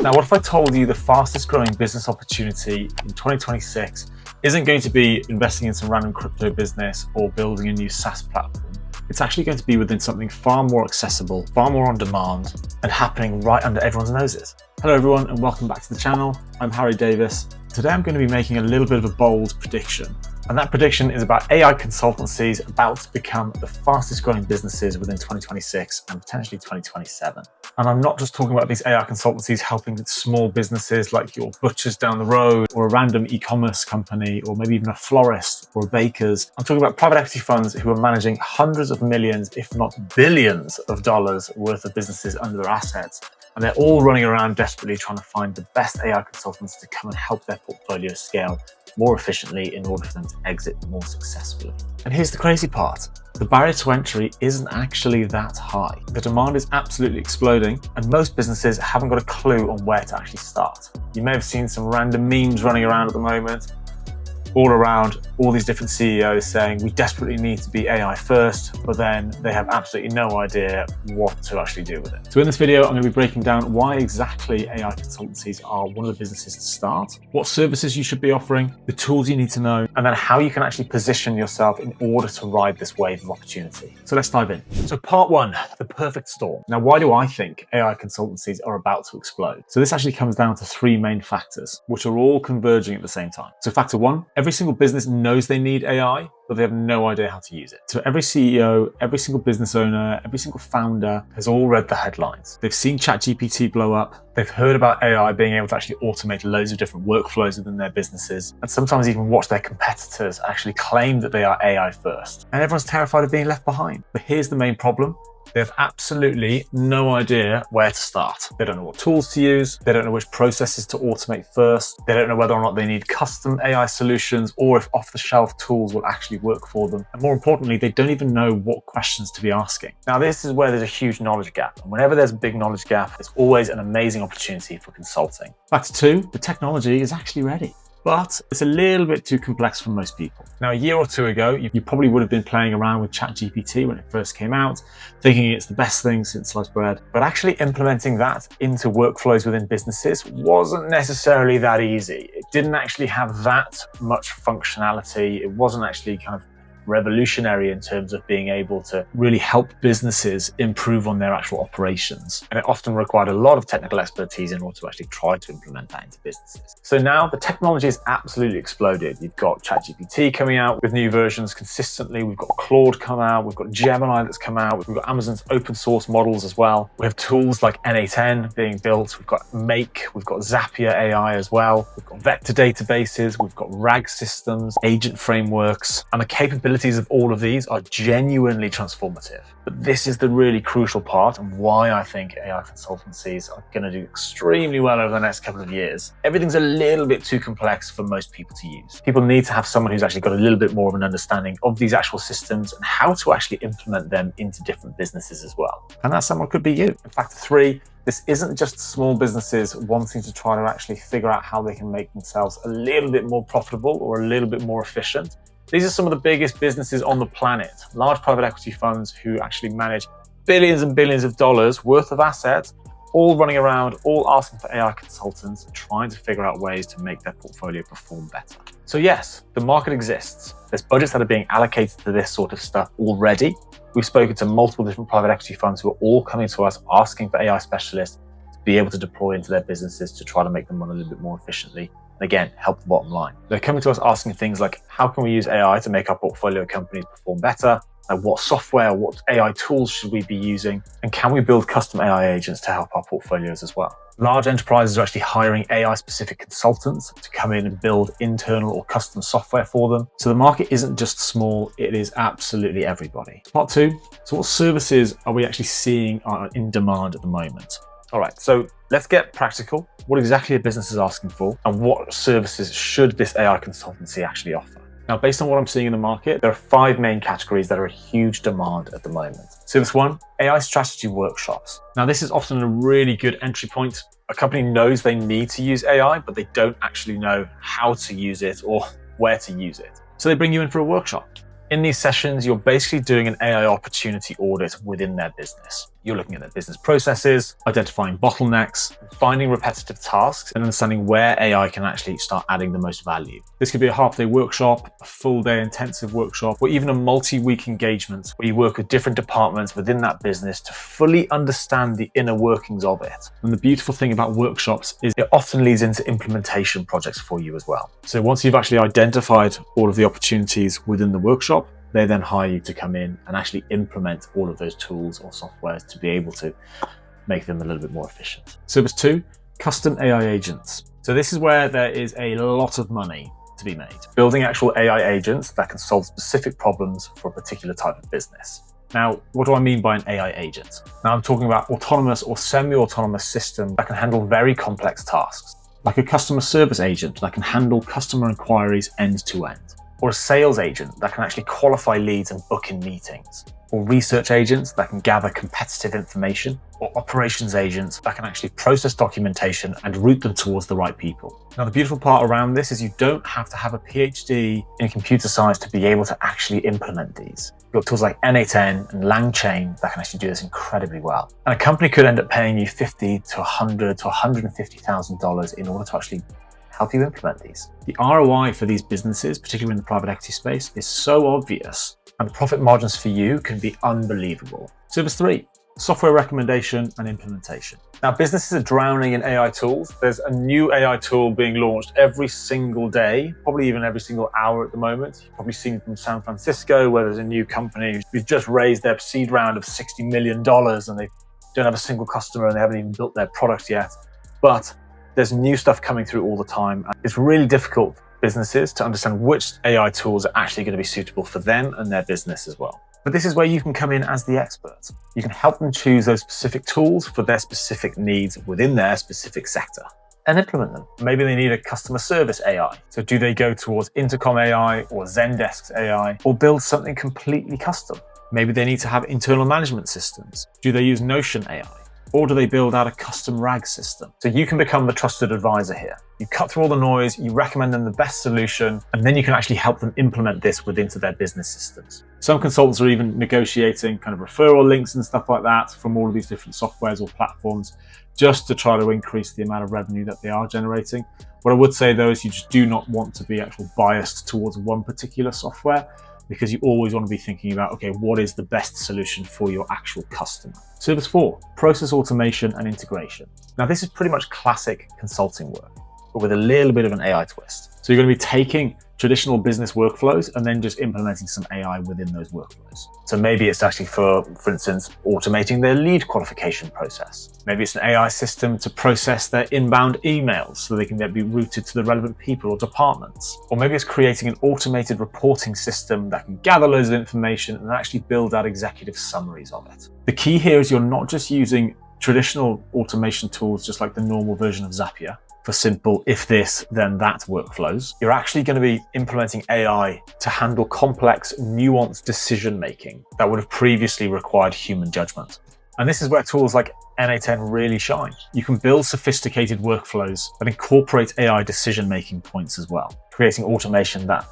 Now, what if I told you the fastest growing business opportunity in 2026 isn't going to be investing in some random crypto business or building a new SaaS platform? It's actually going to be within something far more accessible, far more on demand, and happening right under everyone's noses. Hello everyone, and welcome back to the channel. I'm Harry Davis. Today I'm going to be making a little bit of a bold prediction. And that prediction is about AI consultancies about to become the fastest growing businesses within 2026 and potentially 2027. And I'm not just talking about these AI consultancies helping small businesses like your butchers down the road or a random e-commerce company or maybe even a florist or a baker's. I'm talking about private equity funds who are managing hundreds of millions, if not billions of dollars worth of businesses under their assets. And they're all running around desperately trying to find the best AI consultants to come and help their portfolio scale more efficiently in order for them to exit more successfully. And here's the crazy part. The barrier to entry isn't actually that high. The demand is absolutely exploding, and most businesses haven't got a clue on where to actually start. You may have seen some random memes running around at the moment, all around all these different CEOs saying we desperately need to be AI first, but then they have absolutely no idea what to actually do with it. So in this video, I'm going to be breaking down why exactly AI consultancies are one of the businesses to start, what services you should be offering, the tools you need to know, and then how you can actually position yourself in order to ride this wave of opportunity. So let's dive in. So part one, the perfect storm. Now, why do I think AI consultancies are about to explode? So this actually comes down to three main factors, which are all converging at the same time. So factor one, every single business knows they need AI, but they have no idea how to use it. So every CEO, every single business owner, every single founder has all read the headlines. They've seen ChatGPT blow up. They've heard about AI being able to actually automate loads of different workflows within their businesses, and sometimes even watch their competitors actually claim that they are AI first. And everyone's terrified of being left behind. But here's the main problem. They have absolutely no idea where to start. They don't know what tools to use. They don't know which processes to automate first. They don't know whether or not they need custom AI solutions or if off-the-shelf tools will actually work for them. And more importantly, they don't even know what questions to be asking. Now, this is where there's a huge knowledge gap. And whenever there's a big knowledge gap, there's always an amazing opportunity for consulting. Factor two, the technology is actually ready, but it's a little bit too complex for most people. Now, a year or two ago, you probably would have been playing around with ChatGPT when it first came out, thinking it's the best thing since sliced bread. But actually implementing that into workflows within businesses wasn't necessarily that easy. It didn't actually have that much functionality. It wasn't actually kind of revolutionary in terms of being able to really help businesses improve on their actual operations. And it often required a lot of technical expertise in order to actually try to implement that into businesses. So now the technology has absolutely exploded. You've got ChatGPT coming out with new versions consistently. We've got Claude come out. We've got Gemini that's come out. We've got Amazon's open source models as well. We have tools like N8N being built. We've got Make. We've got Zapier AI as well. We've got vector databases. We've got RAG systems, agent frameworks, and the capabilities of all of these are genuinely transformative. But this is the really crucial part and why I think AI consultancies are going to do extremely well over the next couple of years. Everything's a little bit too complex for most people to use. People need to have someone who's actually got a little bit more of an understanding of these actual systems and how to actually implement them into different businesses as well. And that someone could be you. In factor three, this isn't just small businesses wanting to try to actually figure out how they can make themselves a little bit more profitable or a little bit more efficient. These are some of the biggest businesses on the planet, large private equity funds who actually manage billions and billions of dollars worth of assets, all running around, all asking for AI consultants, trying to figure out ways to make their portfolio perform better. So yes, the market exists. There's budgets that are being allocated to this sort of stuff already. We've spoken to multiple different private equity funds who are all coming to us asking for AI specialists to be able to deploy into their businesses to try to make them run a little bit more efficiently. Again, help the bottom line. They're coming to us asking things like, how can we use AI to make our portfolio companies perform better? What software, what AI tools should we be using? And can we build custom AI agents to help our portfolios as well? Large enterprises are actually hiring AI-specific consultants to come in and build internal or custom software for them. So the market isn't just small, it is absolutely everybody. Part two, so what services are we actually seeing are in demand at the moment? All right, so let's get practical. What exactly a business is asking for and what services should this AI consultancy actually offer? Now, based on what I'm seeing in the market, there are five main categories that are in huge demand at the moment. Service one, AI strategy workshops. Now, this is often a really good entry point. A company knows they need to use AI, but they don't actually know how to use it or where to use it. So they bring you in for a workshop. In these sessions, you're basically doing an AI opportunity audit within their business. You're looking at their business processes, identifying bottlenecks, finding repetitive tasks, and understanding where AI can actually start adding the most value. This could be a half-day workshop, a full-day intensive workshop, or even a multi-week engagement where you work with different departments within that business to fully understand the inner workings of it. And the beautiful thing about workshops is it often leads into implementation projects for you as well. So once you've actually identified all of the opportunities within the workshop, they then hire you to come in and actually implement all of those tools or softwares to be able to make them a little bit more efficient. Service 2, custom AI agents. So this is where there is a lot of money to be made. Building actual AI agents that can solve specific problems for a particular type of business. Now, what do I mean by an AI agent? Now, I'm talking about autonomous or semi-autonomous system that can handle very complex tasks, like a customer service agent that can handle customer inquiries end to end, or a sales agent that can actually qualify leads and book in meetings, or research agents that can gather competitive information, or operations agents that can actually process documentation and route them towards the right people. Now, the beautiful part around this is you don't have to have a PhD in computer science to be able to actually implement these. You've got tools like N8N and LangChain that can actually do this incredibly well. And a company could end up paying you $50 to $100 to $150,000 in order to actually help you implement these. The ROI for these businesses, particularly in the private equity space, is so obvious, and the profit margins for you can be unbelievable. Service 3, software recommendation and implementation. Now, businesses are drowning in AI tools. There's a new AI tool being launched every single day, probably even every single hour at the moment. You've probably seen from San Francisco, where there's a new company who's just raised their seed round of $60 million, and they don't have a single customer and they haven't even built their product yet. But there's new stuff coming through all the time. It's really difficult for businesses to understand which AI tools are actually going to be suitable for them and their business as well. But this is where you can come in as the expert. You can help them choose those specific tools for their specific needs within their specific sector and implement them. Maybe they need a customer service AI. So do they go towards Intercom AI or Zendesk's AI, or build something completely custom? Maybe they need to have internal management systems. Do they use Notion AI? Or do they build out a custom RAG system? So you can become the trusted advisor here. You cut through all the noise, you recommend them the best solution, and then you can actually help them implement this within their business systems. Some consultants are even negotiating kind of referral links and stuff like that from all of these different softwares or platforms, just to try to increase the amount of revenue that they are generating. What I would say though is you just do not want to be actually biased towards one particular software, because you always want to be thinking about, okay, what is the best solution for your actual customer? Service 4, process automation and integration. Now, this is pretty much classic consulting work, but with a little bit of an AI twist. So you're going to be taking traditional business workflows and then just implementing some AI within those workflows. So maybe it's actually for instance, automating their lead qualification process. Maybe it's an AI system to process their inbound emails so they can then be routed to the relevant people or departments. Or maybe it's creating an automated reporting system that can gather loads of information and actually build out executive summaries of it. The key here is you're not just using traditional automation tools, just like the normal version of Zapier, for simple if this, then that workflows. You're actually going to be implementing AI to handle complex, nuanced decision-making that would have previously required human judgment. And this is where tools like N8N really shine. You can build sophisticated workflows that incorporate AI decision-making points as well, creating automation that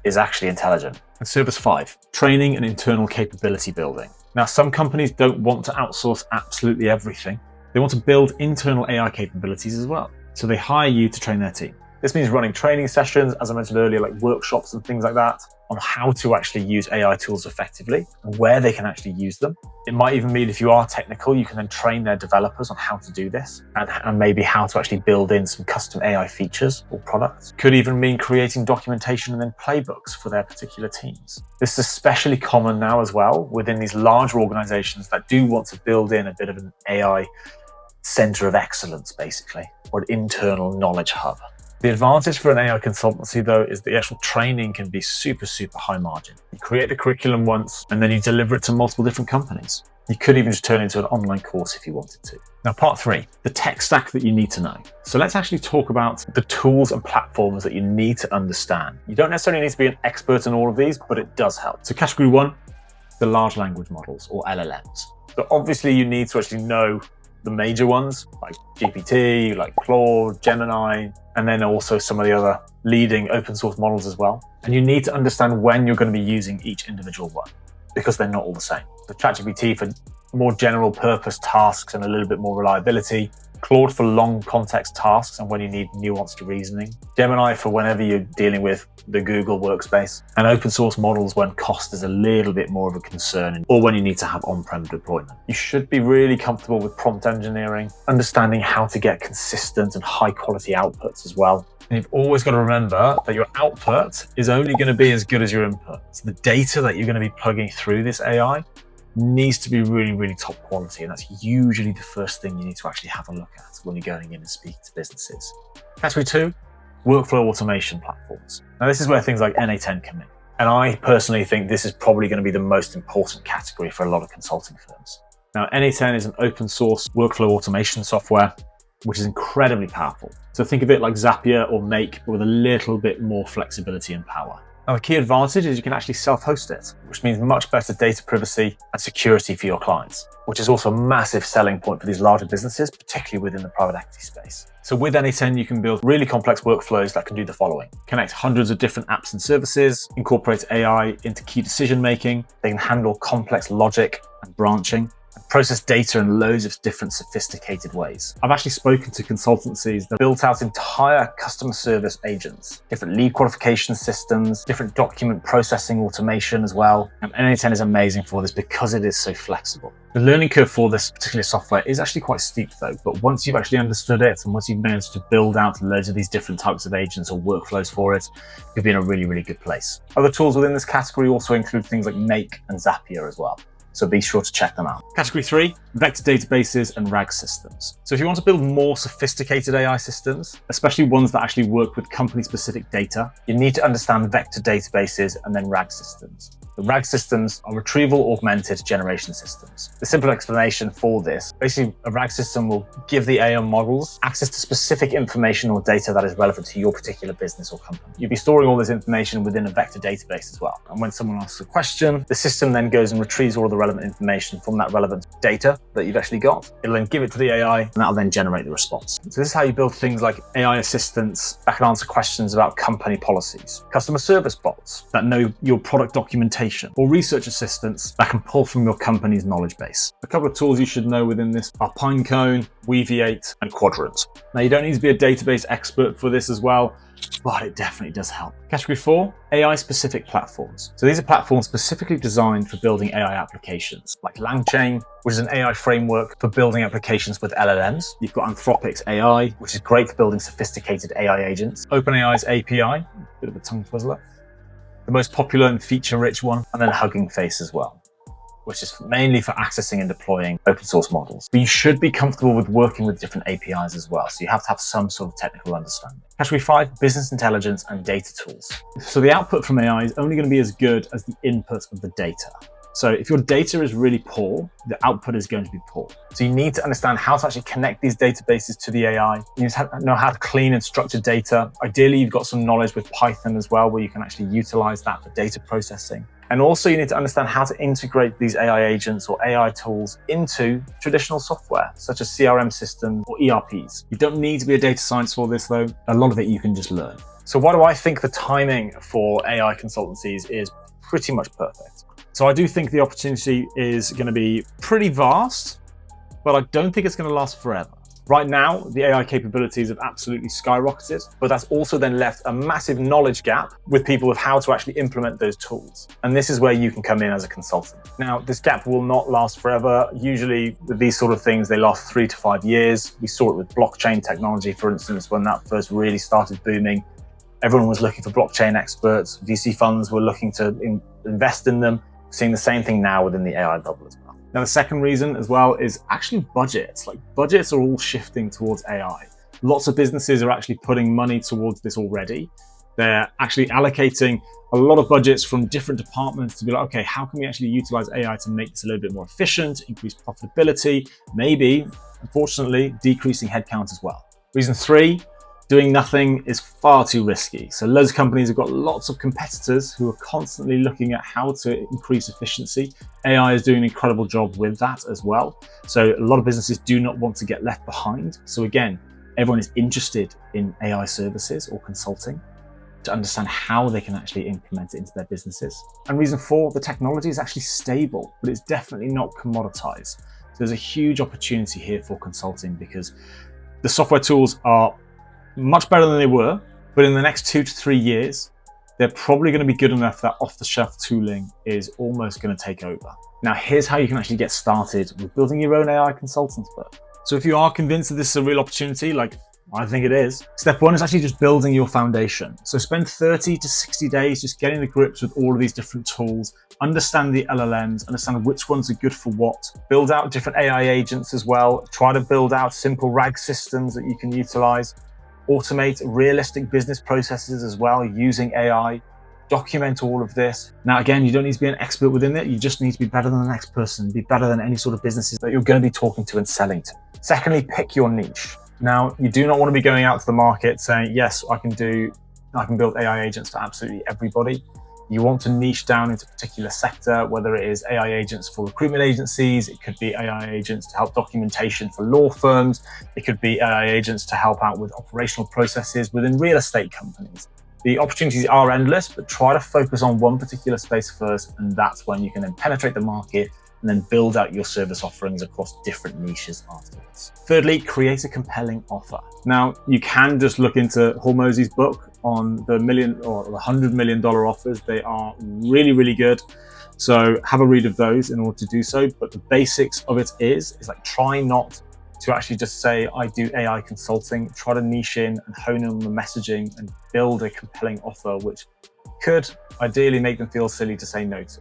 is actually intelligent. And Service 5, training and internal capability building. Now, some companies don't want to outsource absolutely everything. They want to build internal AI capabilities as well. So they hire you to train their team. This means running training sessions, as I mentioned earlier, like workshops and things like that, on how to actually use AI tools effectively and where they can actually use them. It might even mean if you are technical, you can then train their developers on how to do this and maybe how to actually build in some custom AI features or products. Could even mean creating documentation and then playbooks for their particular teams. This is especially common now as well within these larger organizations that do want to build in a bit of an AI center of excellence, basically, or an internal knowledge hub. The advantage for an AI consultancy, though, is the actual training can be super high margin. You create the curriculum once, and then you deliver it to multiple different companies. You could even just turn it into an online course if you wanted to. Now, part 3, the tech stack that you need to know. So let's actually talk about the tools and platforms that you need to understand. You don't necessarily need to be an expert in all of these, but it does help. So category 1, the large language models, or LLMs. So obviously you need to actually know the major ones like GPT, like Claude, Gemini, and then also some of the other leading open source models as well. And you need to understand when you're going to be using each individual one, because they're not all the same. So ChatGPT for more general purpose tasks and a little bit more reliability. Claude for long context tasks and when you need nuanced reasoning. Gemini for whenever you're dealing with the Google workspace. And open source models when cost is a little bit more of a concern or when you need to have on-prem deployment. You should be really comfortable with prompt engineering, understanding how to get consistent and high quality outputs as well. And you've always got to remember that your output is only going to be as good as your input. So the data that you're going to be plugging through this AI needs to be really, really top quality. And that's usually the first thing you need to actually have a look at when you're going in and speaking to businesses. Category 2, workflow automation platforms. Now this is where things like NA10 come in. And I personally think this is probably going to be the most important category for a lot of consulting firms. Now NA10 is an open source workflow automation software, which is incredibly powerful. So think of it like Zapier or Make, but with a little bit more flexibility and power. Now, the key advantage is you can actually self-host it, which means much better data privacy and security for your clients, which is also a massive selling point for these larger businesses, particularly within the private equity space. So with NA10, you can build really complex workflows that can do the following: connect hundreds of different apps and services, incorporate AI into key decision-making, they can handle complex logic and branching, and process data in loads of different sophisticated ways. I've actually spoken to consultancies that built out entire customer service agents, different lead qualification systems, different document processing automation as well. And NA10 is amazing for this because it is so flexible. The learning curve for this particular software is actually quite steep though, but once you've actually understood it and once you've managed to build out loads of these different types of agents or workflows for it, you'll be in a really, really good place. Other tools within this category also include things like Make and Zapier as well. So be sure to check them out. Category 3, vector databases and RAG systems. So if you want to build more sophisticated AI systems, especially ones that actually work with company-specific data, you need to understand vector databases and then RAG systems. The RAG systems are retrieval augmented generation systems. The simple explanation for this, basically a RAG system will give the AI models access to specific information or data that is relevant to your particular business or company. You'll be storing all this information within a vector database as well. And when someone asks a question, the system then goes and retrieves all of the relevant information from that relevant data that you've actually got. It'll then give it to the AI and that'll then generate the response. So this is how you build things like AI assistants that can answer questions about company policies, customer service bots that know your product documentation, or research assistants that can pull from your company's knowledge base. A couple of tools you should know within this are Pinecone, Weaviate, and Quadrant. Now you don't need to be a database expert for this as well, but it definitely does help. Category 4, AI-specific platforms. So these are platforms specifically designed for building AI applications, like LangChain, which is an AI framework for building applications with LLMs. You've got Anthropic's AI, which is great for building sophisticated AI agents. OpenAI's API, bit of a tongue twizzler. The most popular and feature-rich one, and then Hugging Face as well, which is mainly for accessing and deploying open source models. But you should be comfortable with working with different APIs as well, so you have to have some sort of technical understanding. Category 5, business intelligence and data tools. So the output from AI is only going to be as good as the input of the data. So if your data is really poor, the output is going to be poor. So you need to understand how to actually connect these databases to the AI. You need to know how to clean and structure data. Ideally, you've got some knowledge with Python as well, where you can actually utilize that for data processing. And also you need to understand how to integrate these AI agents or AI tools into traditional software, such as CRM systems or ERPs. You don't need to be a data science for this though. A lot of it you can just learn. So why do I think the timing for AI consultancies is pretty much perfect? So I do think the opportunity is going to be pretty vast, but I don't think it's going to last forever. Right now, the AI capabilities have absolutely skyrocketed, but that's also then left a massive knowledge gap with people of how to actually implement those tools. And this is where you can come in as a consultant. Now, this gap will not last forever. Usually with these sort of things, they last 3 to 5 years. We saw it with blockchain technology, for instance, when that first really started booming. Everyone was looking for blockchain experts. VC funds were looking to invest in them. Seeing the same thing now within the AI bubble as well. Now, the second reason as well is actually budgets. Like budgets are all shifting towards AI. Lots of businesses are actually putting money towards this already. They're actually allocating a lot of budgets from different departments to be like, okay, how can we actually utilize AI to make this a little bit more efficient, increase profitability, maybe, unfortunately, decreasing headcount as well. Reason 3, doing nothing is far too risky. So loads of companies have got lots of competitors who are constantly looking at how to increase efficiency. AI is doing an incredible job with that as well. So a lot of businesses do not want to get left behind. So again, everyone is interested in AI services or consulting. to understand how they can actually implement it into their businesses. And reason 4, the technology is actually stable, but it's definitely not commoditized. So there's a huge opportunity here for consulting because the software tools are much better than they were, but in the next 2 to 3 years, they're probably going to be good enough that off-the-shelf tooling is almost going to take over. Now, here's how you can actually get started with building your own AI consultant firm. So if you are convinced that this is a real opportunity, like I think it is, step 1 is actually just building your foundation. So spend 30 to 60 days just getting to grips with all of these different tools, understand the LLMs, understand which ones are good for what, build out different AI agents as well, try to build out simple RAG systems that you can utilize, automate realistic business processes as well using AI, document all of this. Now, again, you don't need to be an expert within it. You just need to be better than the next person, be better than any sort of businesses that you're going to be talking to and selling to. Secondly, pick your niche. Now, you do not want to be going out to the market saying, yes, I can build AI agents for absolutely everybody. You want to niche down into a particular sector, whether it is AI agents for recruitment agencies, it could be AI agents to help documentation for law firms, it could be AI agents to help out with operational processes within real estate companies. The opportunities are endless, but try to focus on one particular space first, and that's when you can then penetrate the market and then build out your service offerings across different niches afterwards. Thirdly, create a compelling offer. Now, you can just look into Hormozi's book on the $1 million or $100 million offers. They are really, really good. So have a read of those in order to do so. But the basics of it is like try not to actually just say, I do AI consulting. Try to niche in and hone in on the messaging and build a compelling offer, which could ideally make them feel silly to say no to.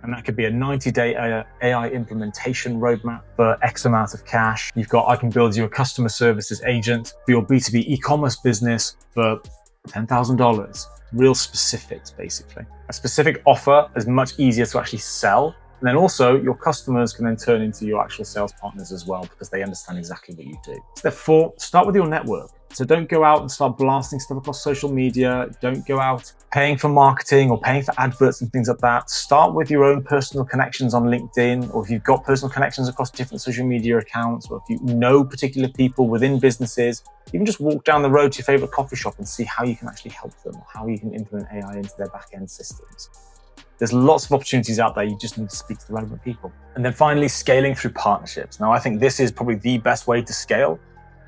And that could be a 90-day AI implementation roadmap for X amount of cash. You've got, I can build you a customer services agent for your B2B e-commerce business for $10,000. Real specifics, basically. A specific offer is much easier to actually sell. And then also your customers can then turn into your actual sales partners as well because they understand exactly what you do. Step 4, start with your network. So don't go out and start blasting stuff across social media. Don't go out paying for marketing or paying for adverts and things like that. Start with your own personal connections on LinkedIn, or if you've got personal connections across different social media accounts, or if you know particular people within businesses, you can just walk down the road to your favorite coffee shop and see how you can actually help them, or how you can implement AI into their back-end systems. There's lots of opportunities out there. You just need to speak to the relevant people. And then finally, scaling through partnerships. Now, I think this is probably the best way to scale.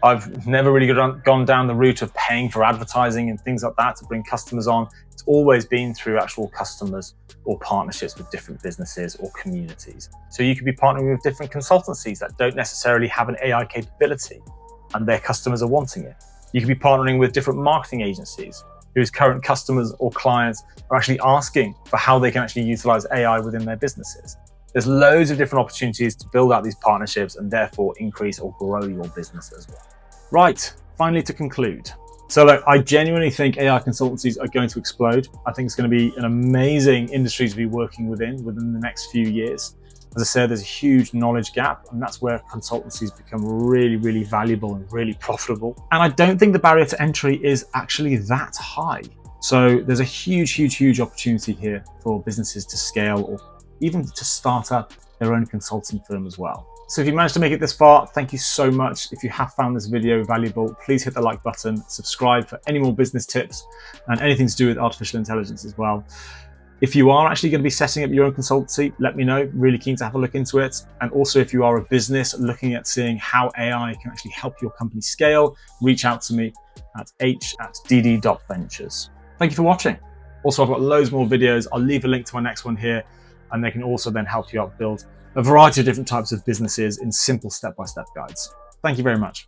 I've never really gone down the route of paying for advertising and things like that to bring customers on. It's always been through actual customers or partnerships with different businesses or communities. So you could be partnering with different consultancies that don't necessarily have an AI capability and their customers are wanting it. You could be partnering with different marketing agencies whose current customers or clients are actually asking for how they can actually utilize AI within their businesses. There's loads of different opportunities to build out these partnerships and therefore increase or grow your business as well. Right, finally to conclude. So look, I genuinely think AI consultancies are going to explode. I think it's going to be an amazing industry to be working within the next few years. As I said, there's a huge knowledge gap, and that's where consultancies become really, really valuable and really profitable. And I don't think the barrier to entry is actually that high. So there's a huge, huge, huge opportunity here for businesses to scale or even to start up their own consulting firm as well. So if you managed to make it this far, thank you so much. If you have found this video valuable, please hit the like button, subscribe for any more business tips and anything to do with artificial intelligence as well. If you are actually going to be setting up your own consultancy, let me know. Really keen to have a look into it. And also, if you are a business looking at seeing how AI can actually help your company scale, reach out to me at h@dd.ventures. Thank you for watching. Also, I've got loads more videos. I'll leave a link to my next one here, and they can also then help you out build a variety of different types of businesses in simple step-by-step guides. Thank you very much.